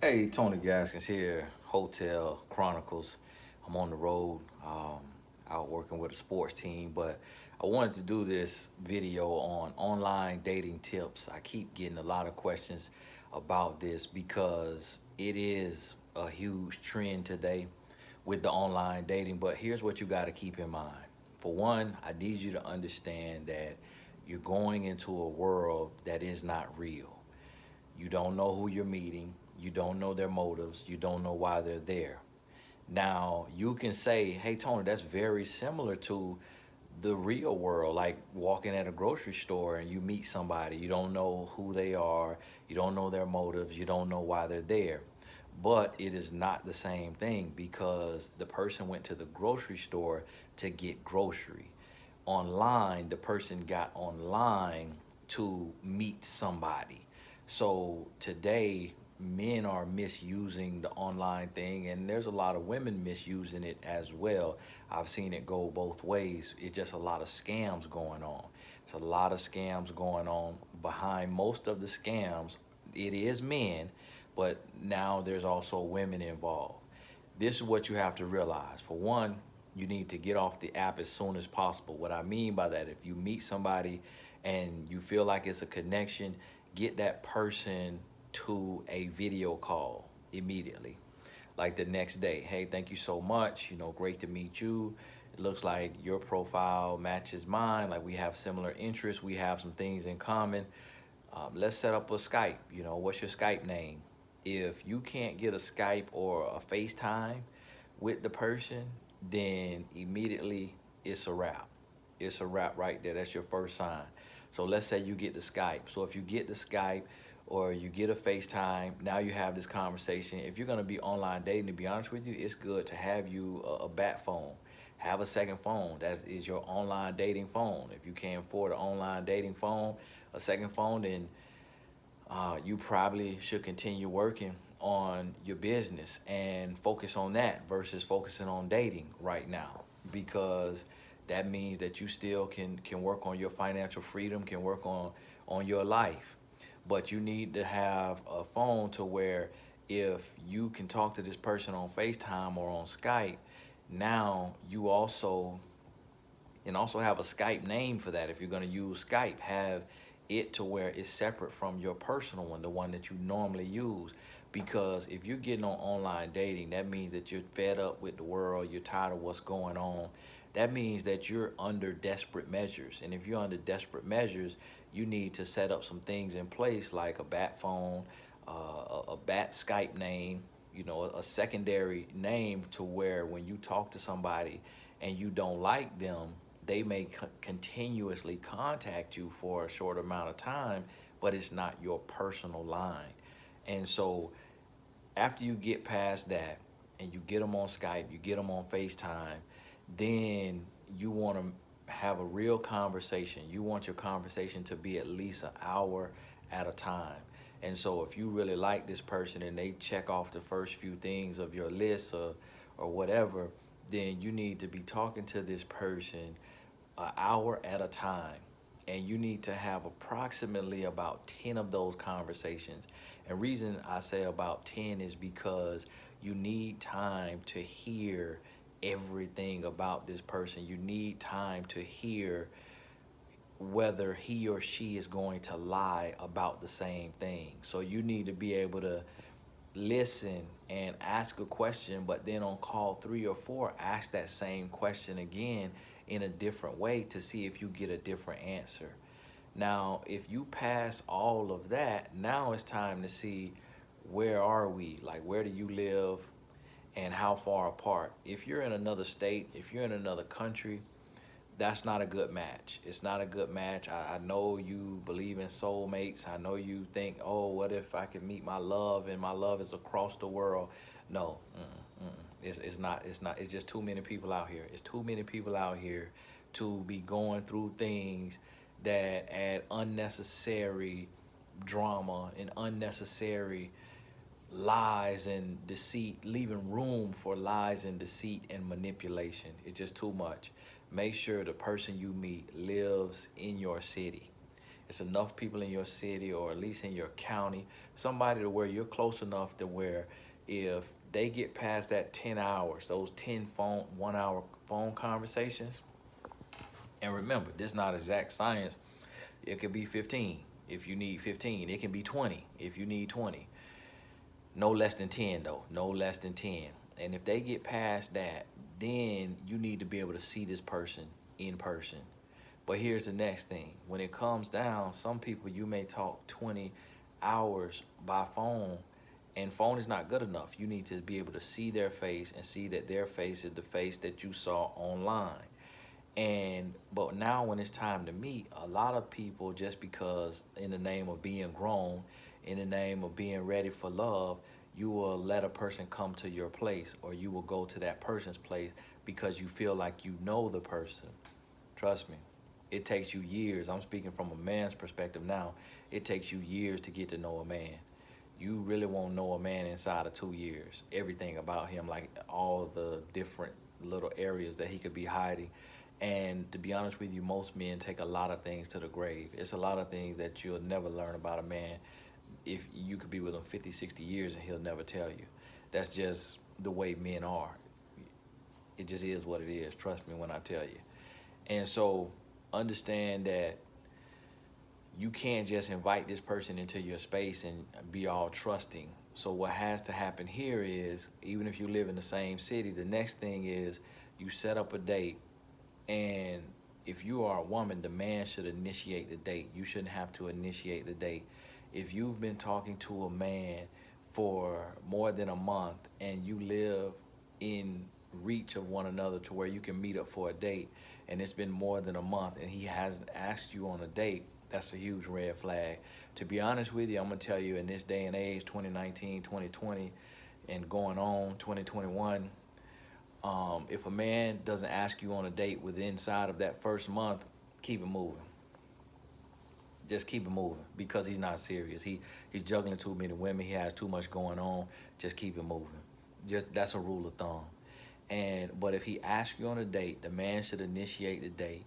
Hey, Tony Gaskins here, Hotel Chronicles. I'm on the road, out working with a sports team, but I wanted to do this video on online dating tips. I keep getting a lot of questions about this because it is a huge trend today with the online dating. But here's what you got to keep in mind. For one, I need you to understand that you're going into a world that is not real. You don't know who you're meeting. You don't know their motives. You don't know why they're there. Now, you can say, hey, Tony, that's very similar to the real world, like walking at a grocery store and you meet somebody. You don't know who they are. You don't know their motives. You don't know why they're there. But it is not the same thing because the person went to the grocery store to get grocery. Online, the person got online to meet somebody. So today, men are misusing the online thing, and there's a lot of women misusing it as well. I've seen it go both ways. It's just a lot of scams going on. It's a lot of scams going on. Behind most of the scams, it is men, but now there's also women involved. This is what you have to realize. For one, you need to get off the app as soon as possible. What I mean by that, if you meet somebody and you feel like it's a connection, get that person to a video call immediately. Like the next day, hey, thank you so much. Great to meet you. It looks like your profile matches mine. Like we have similar interests. We have some things in common. Let's set up a Skype. What's your Skype name? If you can't get a Skype or a FaceTime with the person, then immediately it's a wrap. It's a wrap right there. That's your first sign. So let's say you get the Skype. So if you get the Skype or you get a FaceTime, now you have this conversation. If you're gonna be online dating, to be honest with you, it's good to have you a bat phone. Have a second phone. That is your online dating phone. If you can't afford an online dating phone, a second phone, then you probably should continue working on your business and focus on that versus focusing on dating right now, because that means that you still can work on your financial freedom, can work on your life. But you need to have a phone to where if you can talk to this person on FaceTime or on Skype, now you also and also have a Skype name for that. If you're going to use Skype, have it to where it's separate from your personal one, the one that you normally use. Because if you're getting on online dating, that means that you're fed up with the world, you're tired of what's going on. That means that you're under desperate measures. And if you're under desperate measures, you need to set up some things in place like a bat phone, a bat Skype name, a secondary name to where when you talk to somebody and you don't like them, they may continuously contact you for a short amount of time, but it's not your personal line. And so after you get past that and you get them on Skype, you get them on FaceTime, then you want to have a real conversation. You want your conversation to be at least an hour at a time. And so if you really like this person and they check off the first few things of your list or whatever, then you need to be talking to this person an hour at a time. And you need to have approximately about 10 of those conversations. And reason I say about 10 is because you need time to hear everything about this person. You need time to hear whether he or she is going to lie about the same thing. So you need to be able to listen and ask a question, but then on call 3 or 4, ask that same question again in a different way to see if you get a different answer. Now, if you pass all of that, now it's time to see where are we? Like, where do you live and how far apart? If you're in another state, if you're in another country, that's not a good match. It's not a good match. I know you believe in soulmates. I know you think, oh, what if I could meet my love and my love is across the world? No, it's not. It's not. It's just too many people out here. It's too many people out here to be going through things that add unnecessary drama and unnecessary lies and deceit, leaving room for lies and deceit and manipulation. It's just too much. Make sure the person you meet lives in your city. It's enough people in your city or at least in your county, somebody to where you're close enough to where if they get past that 10 hours, those 10 phone 1 hour phone conversations, and remember, this is not exact science. It could be 15 if you need 15. It can be 20 if you need 20. No less than 10 though, no less than 10. And if they get past that, then you need to be able to see this person in person. But here's the next thing. When it comes down, some people you may talk 20 hours by phone, and phone is not good enough. You need to be able to see their face and see that their face is the face that you saw online. And but now when it's time to meet, a lot of people, just because in the name of being grown, in the name of being ready for love, you will let a person come to your place, or you will go to that person's place because you feel like you know the person. Trust me, it takes you years. I'm speaking from a man's perspective now. It takes you years to get to know a man. You really won't know a man inside of 2 years. Everything about him, like all the different little areas that he could be hiding. And to be honest with you, most men take a lot of things to the grave. It's a lot of things that you'll never learn about a man. If you could be with him 50, 60 years and he'll never tell you. That's just the way men are. It just is what it is. Trust me when I tell you. And so understand that you can't just invite this person into your space and be all trusting. So what has to happen here is, even if you live in the same city, the next thing is you set up a date. And if you are a woman, the man should initiate the date. You shouldn't have to initiate the date. If you've been talking to a man for more than a month and you live in reach of one another to where you can meet up for a date, and it's been more than a month and he hasn't asked you on a date, that's a huge red flag. To be honest with you, I'm gonna tell you, in this day and age, 2019, 2020, and going on 2021, if a man doesn't ask you on a date within inside of that first month, keep it moving. Just keep it moving, because he's not serious. He's juggling too many women. He has too much going on. Just keep it moving. Just that's a rule of thumb. But if he asks you on a date, the man should initiate the date.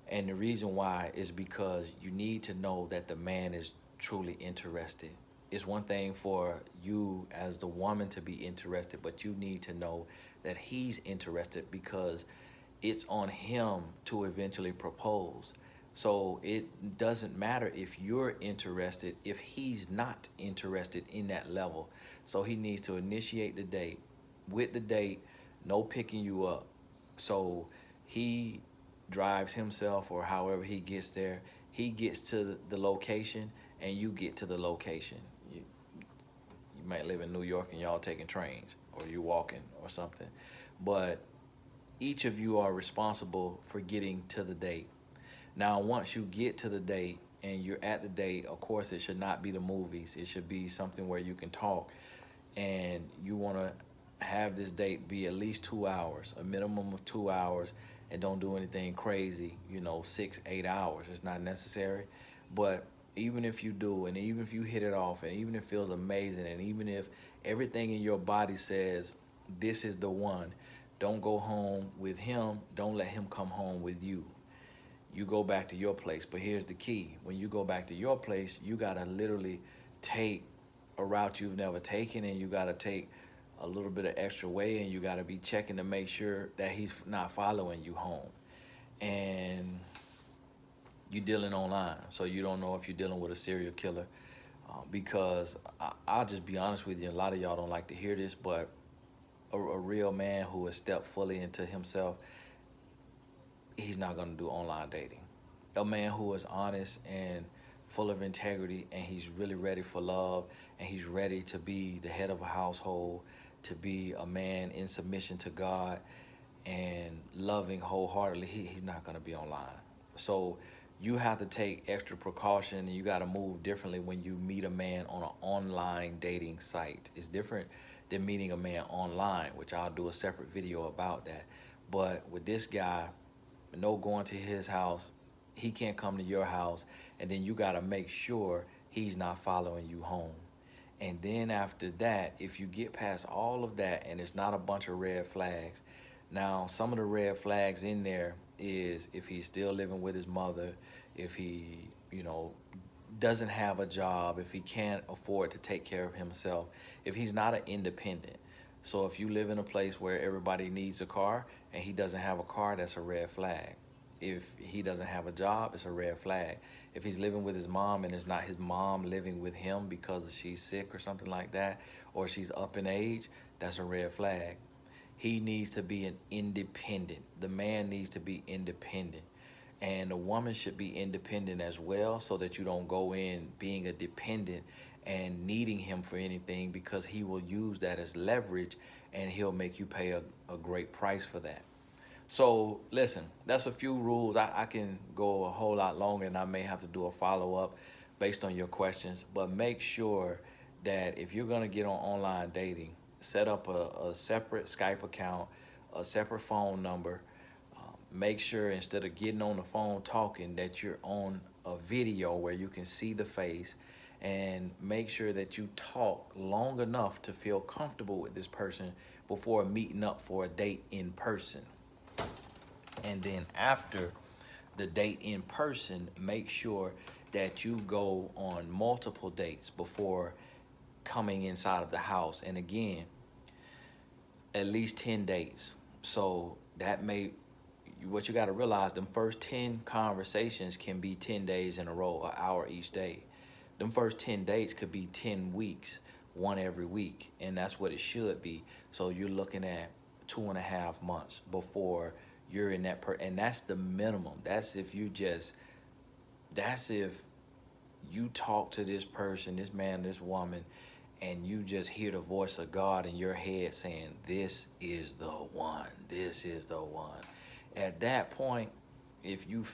And the reason why is because you need to know that the man is truly interested. It's one thing for you as the woman to be interested, but you need to know that he's interested, because it's on him to eventually propose. So it doesn't matter if you're interested if he's not interested in that level. So he needs to initiate the date. With the date, no picking you up. So he drives himself, or however he gets there. He gets to the location and you get to the location. You might live in New York and y'all taking trains, or you walking or something. But each of you are responsible for getting to the date. Now, once you get to the date and you're at the date, of course, it should not be the movies. It should be something where you can talk, and you want to have this date be at least 2 hours, a minimum of 2 hours, and don't do anything crazy, 6, 8 hours. It's not necessary. But even if you do, and even if you hit it off, and even if it feels amazing, and even if everything in your body says, this is the one, don't go home with him. Don't let him come home with you. You go back to your place. But here's the key. When you go back to your place, you got to literally take a route you've never taken, and you got to take a little bit of extra way, and you got to be checking to make sure that he's not following you home. And you're dealing online, so you don't know if you're dealing with a serial killer, because I'll just be honest with you, a lot of y'all don't like to hear this, but a real man who has stepped fully into himself, he's not going to do online dating. A man who is honest and full of integrity, and he's really ready for love, and he's ready to be the head of a household, to be a man in submission to God and loving wholeheartedly, he's not going to be online. So you have to take extra precaution, and you got to move differently when you meet a man on an online dating site. It's different than meeting a man online, which I'll do a separate video about that. But with this guy, no going to his house, he can't come to your house, and then you got to make sure he's not following you home. And then after that, if you get past all of that and it's not a bunch of red flags, now some of the red flags in there is if he's still living with his mother, if he, doesn't have a job, if he can't afford to take care of himself, if he's not an independent. So if you live in a place where everybody needs a car and he doesn't have a car, that's a red flag. If he doesn't have a job, it's a red flag. If he's living with his mom and it's not his mom living with him because she's sick or something like that, or she's up in age, that's a red flag. He needs to be an independent. The man needs to be independent. And the woman should be independent as well, so that you don't go in being a dependent and needing him for anything, because he will use that as leverage and he'll make you pay a great price for that. So listen, that's a few rules. I can go a whole lot longer, and I may have to do a follow-up based on your questions, but make sure that if you're gonna get on online dating, set up a separate Skype account, a separate phone number. Make sure instead of getting on the phone talking that you're on a video where you can see the face, and make sure that you talk long enough to feel comfortable with this person before meeting up for a date in person. And then after the date in person, make sure that you go on multiple dates before coming inside of the house. And again, at least 10 dates. So that may, what you got to realize, them first 10 conversations can be 10 days in a row, an hour each day. Them first 10 dates could be 10 weeks, one every week, and that's what it should be. So you're looking at 2.5 months before you're in that and that's the minimum. That's if you talk to this person, this man, this woman, and you just hear the voice of God in your head saying, this is the one, this is the one. At that point, if you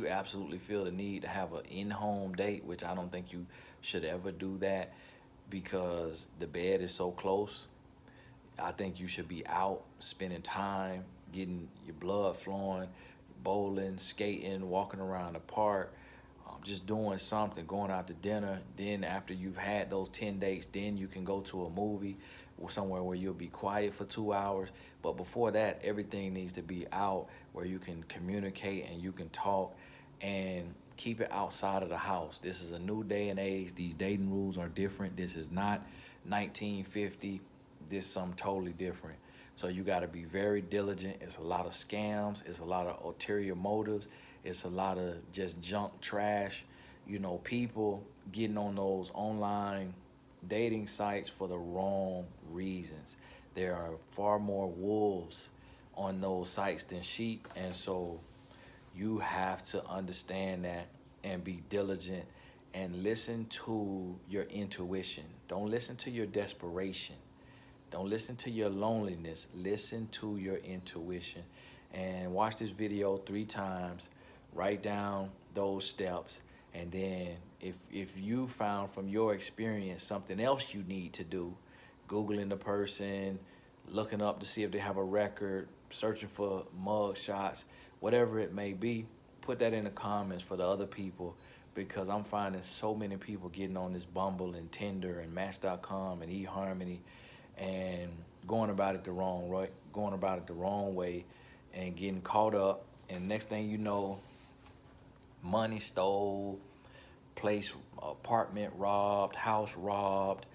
absolutely feel the need to have an in-home date, which I don't think you should ever do that because the bed is so close. I think you should be out spending time, getting your blood flowing, bowling, skating, walking around the park, just doing something, going out to dinner. Then after you've had those 10 dates, then you can go to a movie or somewhere where you'll be quiet for 2 hours. But before that, everything needs to be out where you can communicate and you can talk, and keep it outside of the house. This is a new day and age. These dating rules are different. This is not 1950. This is something totally different. So you got to be very diligent. It's a lot of scams. It's a lot of ulterior motives. It's a lot of just junk trash. You know, people getting on those online dating sites for the wrong reasons. There are far more wolves on those sites than sheep. And so you have to understand that and be diligent and listen to your intuition. Don't listen to your desperation. Don't listen to your loneliness. Listen to your intuition. And watch this video 3 times. Write down those steps. And then if you found from your experience something else you need to do, Googling the person, looking up to see if they have a record, searching for mug shots, whatever it may be, put that in the comments for the other people, because I'm finding so many people getting on this Bumble and Tinder and Match.com and eHarmony and going about it the wrong way and getting caught up. And next thing you know, money stole, apartment robbed, house robbed.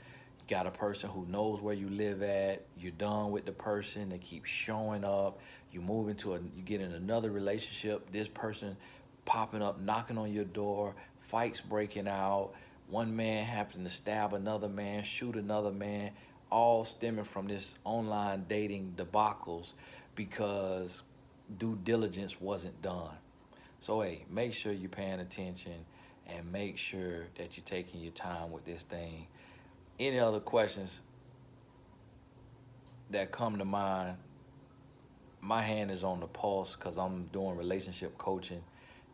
You got a person who knows where you live at. You're done with the person. They keep showing up. You get in another relationship. This person popping up, knocking on your door, fights breaking out. One man having to stab another man, shoot another man, all stemming from this online dating debacles because due diligence wasn't done. So hey, make sure you're paying attention and make sure that you're taking your time with this thing. Any other questions that come to mind, my hand is on the pulse because I'm doing relationship coaching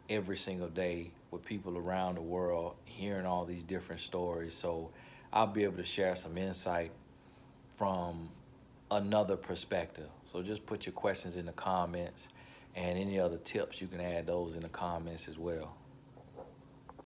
every single day with people around the world, hearing all these different stories. So I'll be able to share some insight from another perspective. So just put your questions in the comments, and any other tips, you can add those in the comments as well.